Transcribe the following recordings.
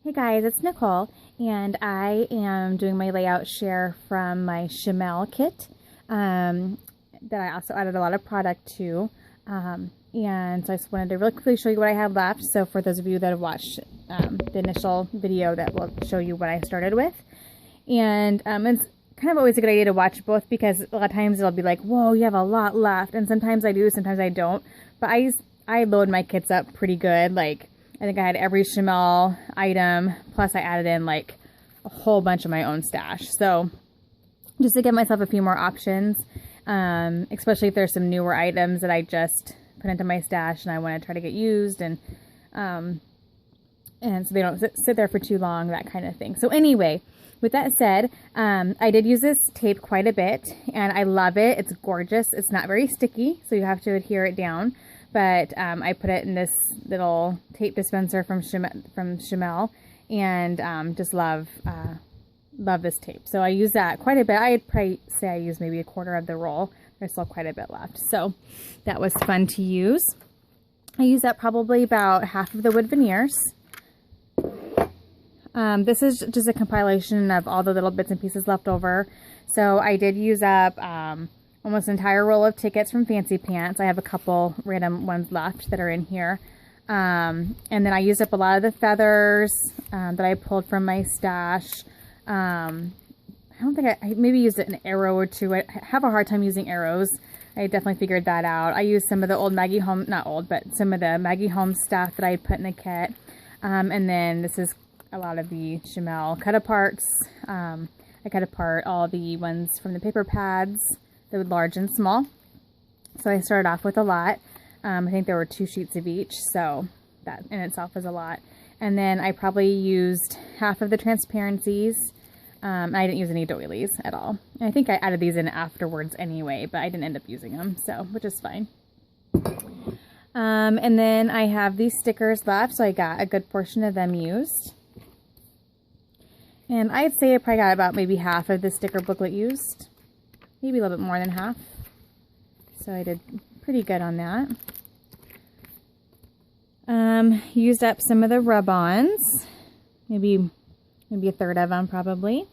Hey guys, it's Nicole, and I am doing my layout share from my Shimelle kit that I also added a lot of product to. And so I just wanted to really quickly show you what I have left. So for those of you that have watched the initial video, that will show you what I started with. And it's kind of always a good idea to watch both, because a lot of times it'll be like, whoa, you have a lot left. And sometimes I do, sometimes I don't. But I load my kits up pretty good. Like, I think I had every Shimelle item, plus I added in like a whole bunch of my own stash. So just to give myself a few more options, especially if there's some newer items that I just put into my stash and I want to try to get used, and so they don't sit there for too long, that kind of thing. So anyway, with that said, I did use this tape quite a bit, and I love it. It's gorgeous. It's not very sticky, so you have to adhere it down. But I put it in this little tape dispenser from Shimelle, and just love this tape. So I use that quite a bit. I'd probably say I used maybe a quarter of the roll. There's still quite a bit left. So that was fun to use. I used up probably about half of the wood veneers. This is just a compilation of all the little bits and pieces left over. So I did use up almost an entire roll of tickets from Fancy Pants. I have a couple random ones left that are in here. And then I used up a lot of the feathers that I pulled from my stash. I don't think I maybe used an arrow or two. I have a hard time using arrows. I definitely figured that out. I used some of the old Maggie Home, not old, but some of the Maggie Home stuff that I put in a kit. And then this is a lot of the Shimelle cut aparts. I cut apart all the ones from the paper pads, the large and small. So I started off with a lot. I think there were 2 sheets of each, so that in itself is a lot. And then I probably used half of the transparencies. I didn't use any doilies at all. And I think I added these in afterwards anyway, but I didn't end up using them, so, which is fine. And then I have these stickers left, so I got a good portion of them used. And I'd say I probably got about maybe half of the sticker booklet used. Maybe a little bit more than half. So I did pretty good on that. Used up some of the rub-ons. Maybe a third of them probably.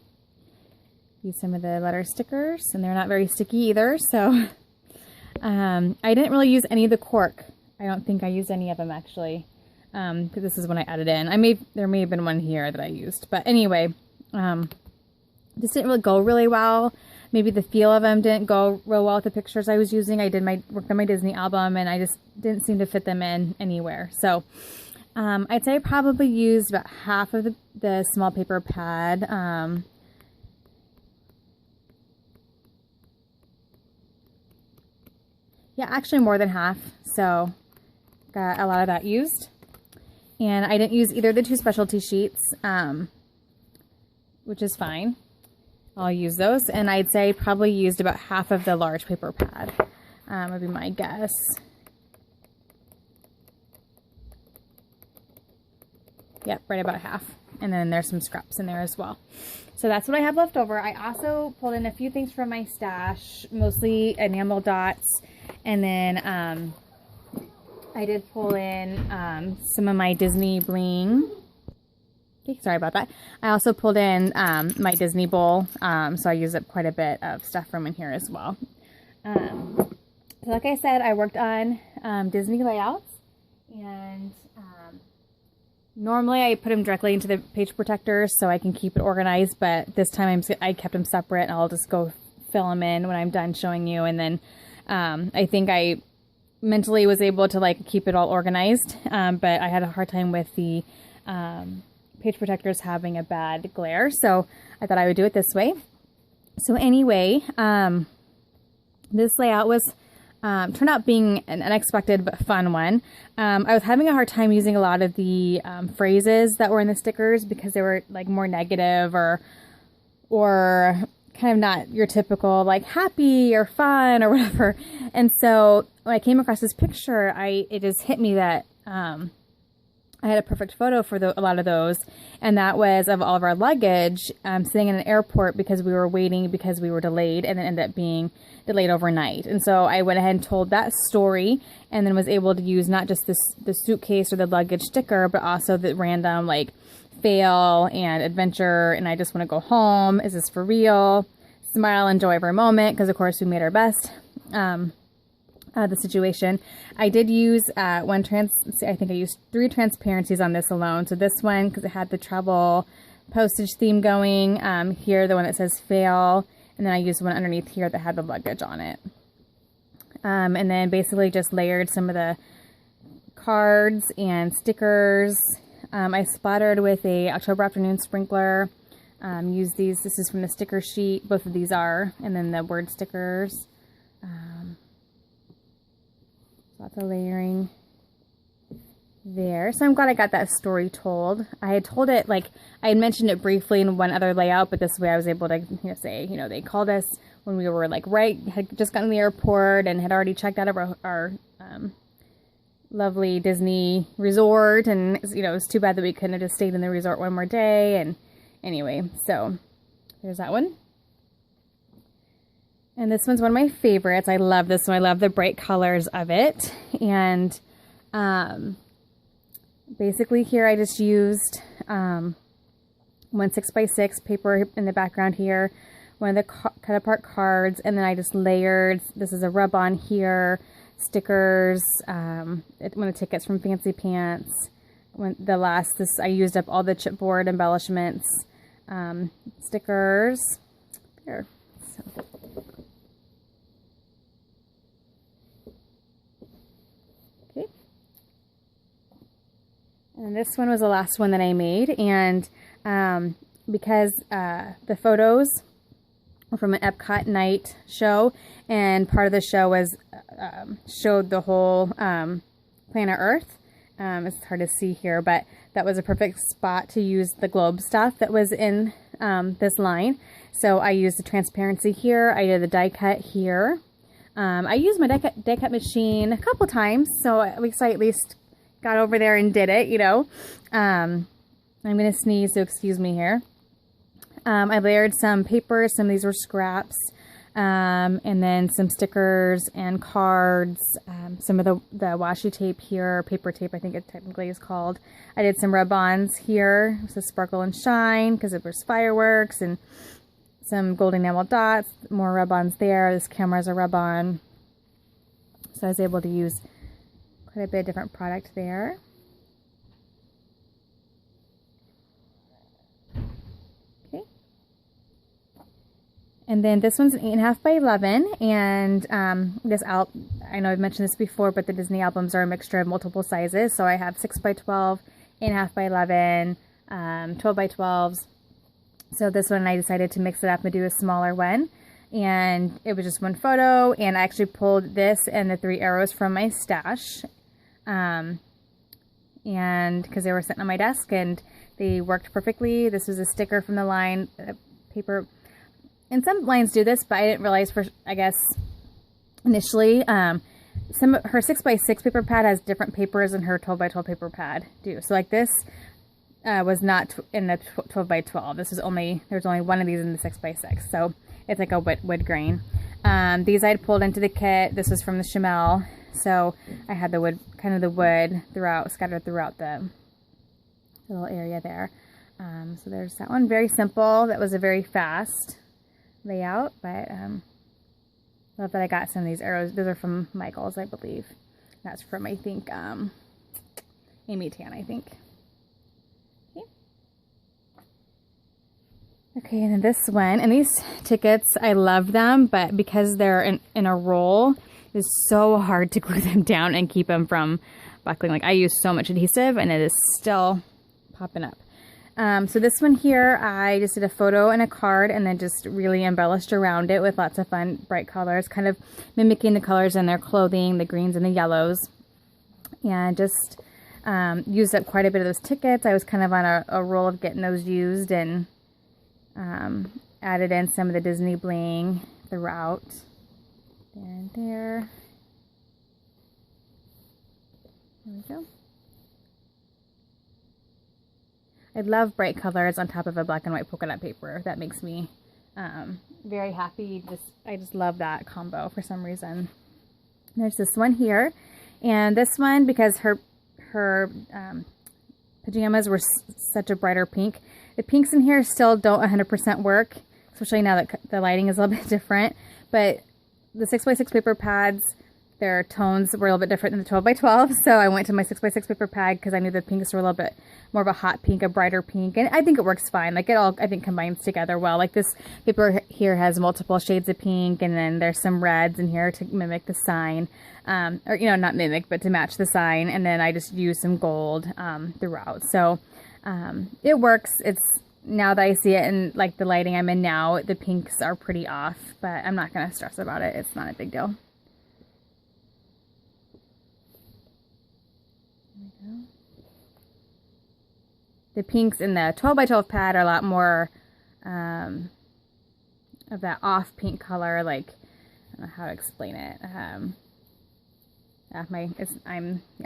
Use some of the letter stickers, and they're not very sticky either. So I didn't really use any of the cork. I don't think I used any of them actually. Because this is when I added in. There may have been one here that I used, but anyway, this didn't really go really well. Maybe the feel of them didn't go real well with the pictures I was using. I did work on my Disney album, and I just didn't seem to fit them in anywhere. So I'd say I probably used about half of the small paper pad. Yeah, actually more than half. So got a lot of that used. And I didn't use either of the 2 specialty sheets, which is fine. I'll use those. And I'd say probably used about half of the large paper pad, would be my guess. Yep, right about half. And then there's some scraps in there as well. So that's what I have left over. I also pulled in a few things from my stash, mostly enamel dots. And then I did pull in some of my Disney bling. Okay, sorry about that. I also pulled in my Disney bowl, so I used up quite a bit of stuff from in here as well. So like I said, I worked on Disney layouts, and normally I put them directly into the page protectors so I can keep it organized, but this time I kept them separate, and I'll just go fill them in when I'm done showing you. And then I think I mentally was able to like keep it all organized, but I had a hard time with the page protectors having a bad glare, so I thought I would do it this way. So anyway, this layout was turned out being an unexpected but fun one. I was having a hard time using a lot of the phrases that were in the stickers because they were like more negative or kind of not your typical like happy or fun or whatever. And so when I came across this picture, it just hit me that I had a perfect photo for a lot of those, and that was of all of our luggage sitting in an airport because we were waiting because we were delayed, and it ended up being delayed overnight. And so I went ahead and told that story, and then was able to use not just the suitcase or the luggage sticker, but also the random like fail and adventure, and I just want to go home. Is this for real? Smile, enjoy every moment, because of course we made our best the situation. I did use I think I used 3 transparencies on this alone. So this one, because it had the travel postage theme going, here the one that says fail, and then I used one underneath here that had the luggage on it. And then basically just layered some of the cards and stickers. I splattered with a October afternoon sprinkler. Used these. This is from the sticker sheet. Both of these are. And then the word stickers. Lots of layering there. So I'm glad I got that story told. I had told it, like, I had mentioned it briefly in one other layout, but this way I was able to say, they called us when we were, like, had just gotten to the airport and had already checked out of our lovely Disney resort, and it was too bad that we couldn't have just stayed in the resort one more day. And anyway, so there's that one. And this one's one of my favorites. I love this one. I love the bright colors of it. And basically here I just used 1 6x6 paper in the background here, one of the cut apart cards, and then I just layered, this is a rub on here, stickers, one of the tickets from Fancy Pants. I used up all the chipboard embellishments, stickers. Here. So. Okay. And this one was the last one that I made, and because the photos were from an Epcot night show, and part of the show was showed the whole planet Earth. It's hard to see here, but that was a perfect spot to use the globe stuff that was in this line. So I used the transparency here. I did the die cut here. I used my die cut machine a couple times, so at least I got over there and did it, I'm going to sneeze, so excuse me here. I layered some paper. Some of these were scraps. And then some stickers and cards, some of the washi tape here, paper tape I think it technically is called. I did some rub-ons here, so sparkle and shine, because it was fireworks, and some gold enamel dots, more rub-ons there. This camera's a rub-on. So I was able to use quite a bit of different product there. And then this one's an 8.5 by 11, and I know I've mentioned this before, but the Disney albums are a mixture of multiple sizes. So I have 6 by 12, 8.5 by 11, 12 by 12s. So this one I decided to mix it up and do a smaller one, and it was just one photo. And I actually pulled this and the 3 arrows from my stash, and because they were sitting on my desk and they worked perfectly. This was a sticker from the line, paper. And some lines do this, but I didn't realize initially. Her 6x6 paper pad has different papers than her 12 by 12 paper pad do. So like this was not in the 12 by 12. There's only one of these in the 6x6. So it's like a wood grain. These I had pulled into the kit. This was from the Shimelle. So I had the wood scattered throughout the little area there. So there's that one. Very simple. That was a very fast layout, but love that I got some of these arrows. Those are from Michael's, I believe. That's from, I think, Amy Tan, I think. Okay, and then this one, and these tickets, I love them, but because they're in a roll, it's so hard to glue them down and keep them from buckling. Like, I use so much adhesive, and it is still popping up. So this one here, I just did a photo and a card, and then just really embellished around it with lots of fun, bright colors, kind of mimicking the colors in their clothing, the greens and the yellows. And just used up quite a bit of those tickets. I was kind of on a roll of getting those used, and added in some of the Disney bling throughout. There and there. There we go. I love bright colors on top of a black and white polka dot paper. That makes me very happy. I just love that combo for some reason. There's this one here, and this one, because her pajamas were such a brighter pink. The pinks in here still don't 100% work, especially now that the lighting is a little bit different. But the 6x6 paper pads, their tones were a little bit different than the 12x12. So I went to my 6x6 paper pad because I knew the pinks were a little bit more of a hot pink, a brighter pink. And I think it works fine. Like it all, I think, combines together well. Like this paper here has multiple shades of pink, and then there's some reds in here to mimic the sign. Or, you know, not mimic, but to match the sign. And then I just used some gold throughout. So it works. It's, now that I see it in like the lighting I'm in now, the pinks are pretty off, but I'm not going to stress about it. It's not a big deal. There we go. The pinks in the 12x12 pad are a lot more of that off pink color. Like, I don't know how to explain it. I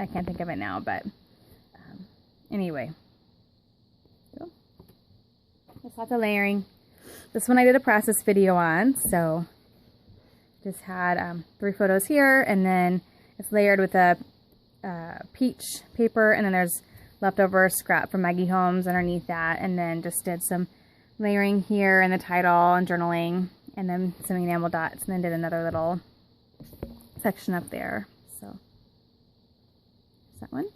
can't think of it now, but anyway. There's lots of layering. This one I did a process video on, so just had 3 photos here, and then it's layered with a peach paper, and then there's leftover scrap from Maggie Holmes underneath that, and then just did some layering here in the title and journaling, and then some enamel dots, and then did another little section up there. So there's that one.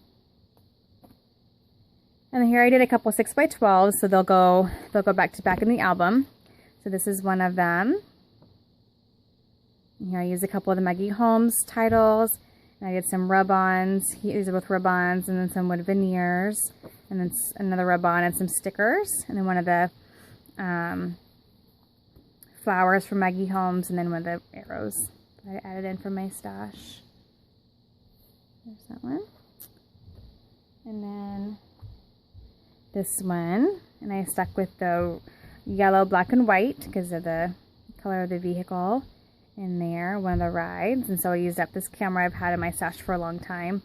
And then here I did a couple 6x12s, so they'll go back to back in the album. So this is one of them. And here I used a couple of the Maggie Holmes titles, and I did some rub-ons. These are both rub-ons, and then some wood veneers, and then another rub-on and some stickers, and then one of the flowers from Maggie Holmes, and then one of the arrows that I added in from my stash. There's that one. And then this one, and I stuck with the yellow, black, and white because of the color of the vehicle in there, one of the rides. And so I used up this camera I've had in my stash for a long time.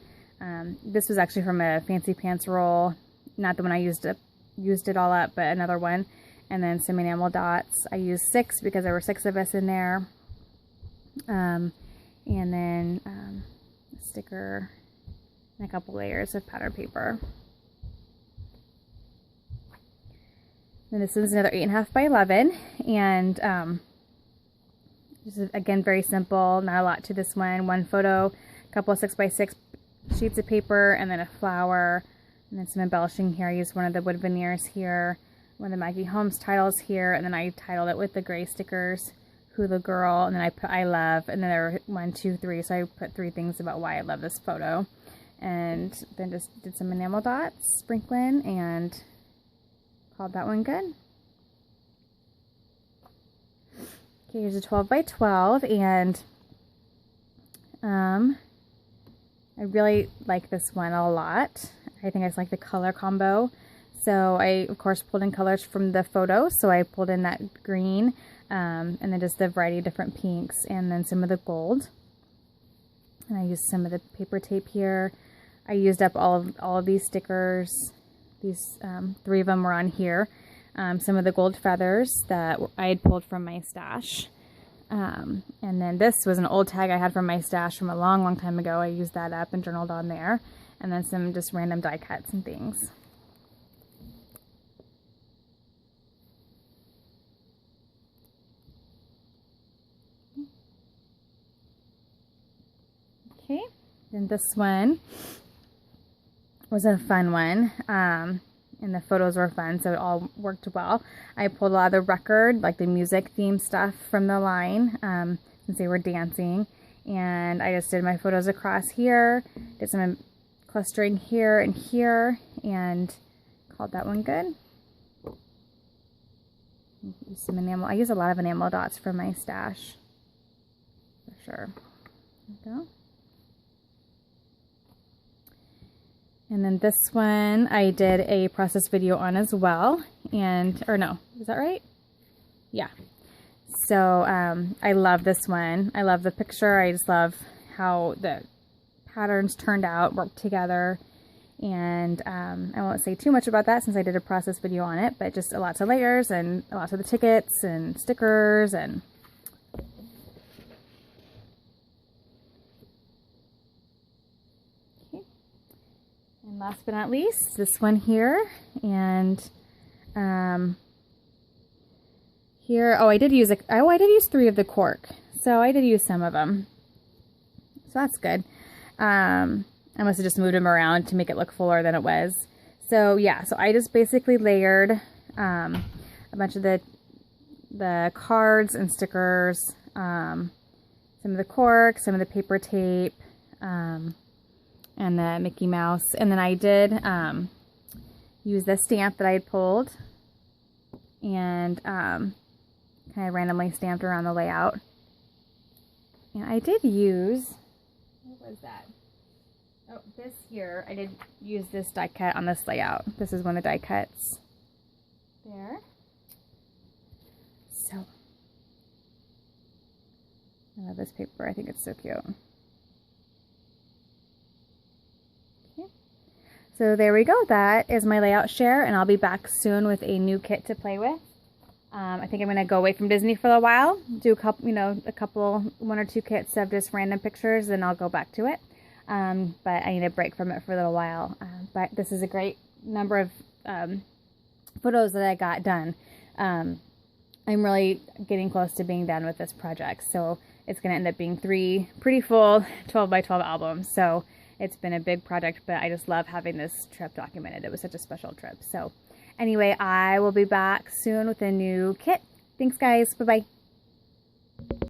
This was actually from a fancy pants roll, not the one I used it all up, but another one. And then some enamel dots. I used 6 because there were 6 of us in there. And then a sticker and a couple layers of pattern paper. And this is another 8.5 by 11, and this is again very simple, not a lot to this one. One photo, a couple of 6x6 sheets of paper, and then a flower, and then some embellishing here. I used one of the wood veneers here, one of the Maggie Holmes titles here, and then I titled it with the gray stickers, Hula Girl, and then I put I love, and then there were 1, 2, 3, so I put 3 things about why I love this photo, and then just did some enamel dots, sprinkling, and called that one good. Okay, here's a 12x12, and I really like this one a lot. I think I just like the color combo. So I, of course, pulled in colors from the photo. So I pulled in that green, and then just the variety of different pinks, and then some of the gold. And I used some of the paper tape here. I used up all of these stickers. These 3 of them were on here. Some of the gold feathers that I had pulled from my stash. And then this was an old tag I had from my stash from a long, long time ago. I used that up and journaled on there. And then some just random die cuts and things. Okay, then this one was a fun one, and the photos were fun, so it all worked well. I pulled a lot of the record, like the music theme stuff from the line, since they were dancing, and I just did my photos across here, did some clustering here, and called that one good. Use some enamel. I use a lot of enamel dots from my stash, for sure. There we go. And then this one I did a process video on as well, and, or no, is that right? Yeah. So I love this one. I love the picture. I just love how the patterns turned out, worked together, and I won't say too much about that since I did a process video on it, but just lots of layers and lots of the tickets and stickers and And last but not least, this one here. And here, I did use 3 of the cork. So I did use some of them. So that's good. I must have just moved them around to make it look fuller than it was. So yeah, so I just basically layered a bunch of the cards and stickers, some of the cork, some of the paper tape, and the Mickey Mouse. And then I did use the stamp that I had pulled and kind of randomly stamped around the layout. And I did use, what was that? Oh, this here, I did use this die cut on this layout. This is one of the die cuts. There. So, I love this paper. I think it's so cute. Okay. So there we go. That is my layout share, and I'll be back soon with a new kit to play with. I think I'm going to go away from Disney for a while, do a couple, 1 or 2 kits of just random pictures, and I'll go back to it. But I need a break from it for a little while. But this is a great number of photos that I got done. I'm really getting close to being done with this project. So it's going to end up being 3 pretty full 12 by 12 albums. So it's been a big project, but I just love having this trip documented. It was such a special trip. So anyway, I will be back soon with a new kit. Thanks, guys. Bye-bye.